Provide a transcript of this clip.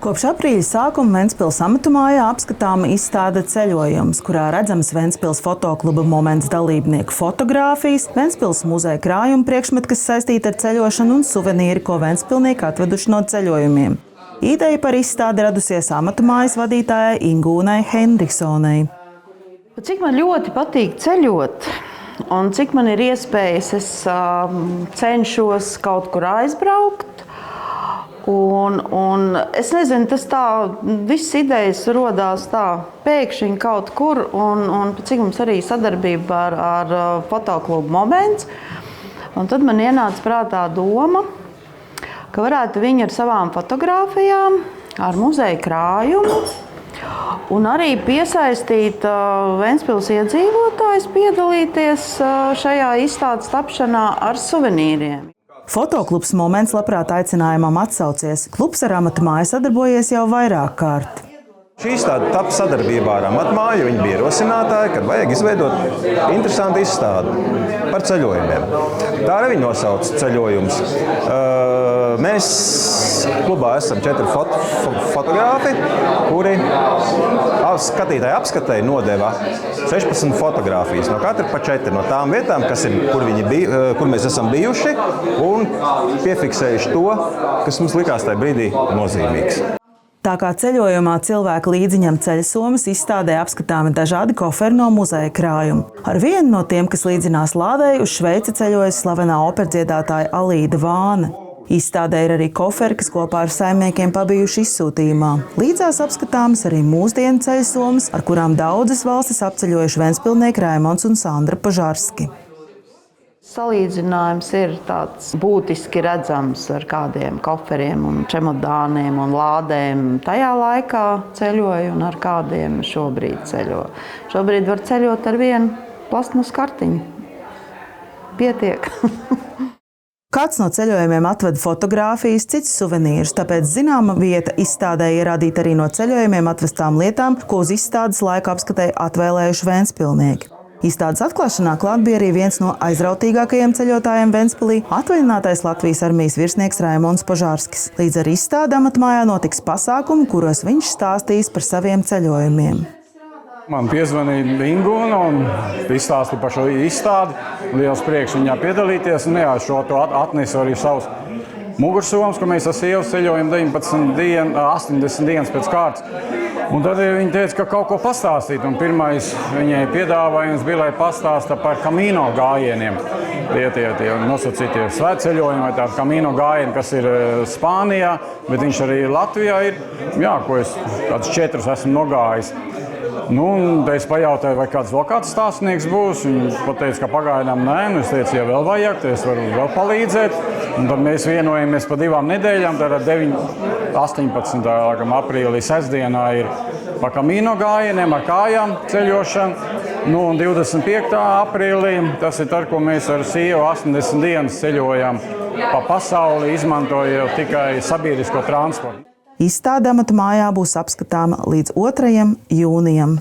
Kopš aprīļa sākuma Ventspils Amatumājā apskatāma izstāde Ceļojums, kurā redzamas Ventspils fotokluba Moments dalībnieku fotogrāfijas, Ventspils muzeja krājuma priekšmeti, kas saistīti ar ceļošanu, un suvenīri, ko ventspilnieki atveduši no ceļojumiem. Ideja par izstādi radusies Amatumājas vadītājai Ingūnai Hendriksonai. Cik man ļoti patīk ceļot, un cik man ir iespējas, es cenšos kaut kur aizbraukt. Un es nezinu, tas tā, visas idejas rodās tā pēkšņi kaut kur, un cik mums arī sadarbība ar fotoklubu Moments. Un tad man ienāca prātā doma, ka varētu viņi ar savām fotogrāfijām, ar muzeja krājumu, un arī piesaistīt Ventspils iedzīvotājus piedalīties šajā izstādes tapšanā ar suvenīriem. Fotoklubs Moments labprāt aicinājumam atsaucies. Klubs ar Amatumāju sadarbojies jau vairāk kārt. Šī izstāde tapa sadarbībā ar Amatumāju. Viņi bija rosinātāji, kad vajag izveidot interesantu izstādi par ceļojumiem. Tā arī viņi nosauc ceļojums. Mēs klubā esam 4 fotogrāfi, kuri skatītāju apskatēji nodeva 16 fotogrāfijas. No katra pa 4 no tām vietām, kur mēs esam bijuši, un piefiksējuši to, kas mums likās tajā brīdī nozīmīgs. Tā kā ceļojumā cilvēki līdzi ņem ceļsomas, izstādē apskatāmi dažādi koferi no muzeja krājuma. Ar vienu no tiem, kas līdzinās lādēji, uz Šveici ceļojas slavenā operdziedātāja Alīda Vāne. Izstādē ir arī koferi, kas kopā ar saimniekiem pabijuši izsūtījumā. Līdzās apskatāmas arī mūsdienu ceļsomas, ar kurām daudzas valstis apceļojuši ventspilnieki Raimonds un Sandra Požarski. Salīdzinājums ir tāds būtiski redzams ar kādiem koferiem un čemodāniem un lādēm. Tajā laikā ceļoju un ar kādiem šobrīd ceļo. Šobrīd var ceļot ar vienu plastmasu kartiņu. Pietiek. Kāds no ceļojumiem atveda fotogrāfijas, cits suvenīrus, tāpēc zināma vieta izstādē ierādīt arī no ceļojumiem atvestām lietām, ko uz izstādes laika apskatē atvēlējuši ventspilnieki. Izstādes atklāšanā klāt bija arī viens no aizrautīgākajiem ceļotājiem Ventspilī – atvaļinātais Latvijas armijas virsnieks Raimonds Požarskis. Līdz ar izstādi Amatumājā notiks pasākumi, kuros viņš stāstīs par saviem ceļojumiem. Man piezvanīja Ingūna un izstāstīja par šo izstādi. Liels prieks viņā piedalīties. Un jā, šo to atnesu arī savus mugursomus, ko mēs ar sievu ceļojam 80 dienas pēc kārtas. Un tad viņi teica, ka kaut ko pastāstīt. Un pirmais viņai piedāvājums bija, lai pastāsta par kamīno gājieniem. Tie nosacītie svētceļojumi vai tādi kamīno gājieni, kas ir Spānijā, bet viņš arī Latvijā ir, jā, ko es kādus 4 esmu nogājis. Es pajautāju, vai kāds stāstnieks būs. Viņš pateica, ka pagaidām nē. Es teicu, ja vēl vajag, tad es varu vēl palīdzēt. Un tad mēs vienojamies pa 2 nedēļām. Tad 18. aprīlī sestdienā ir pa kamīno gājieniem ar kājām ceļošana. Un 25. aprīlī tas ir tad, ko mēs ar sievu 80 dienas ceļojam pa pasauli, izmantojot tikai sabiedrisko transportu. Izstāde Amatumājā būs apskatāma līdz 2. jūnijam.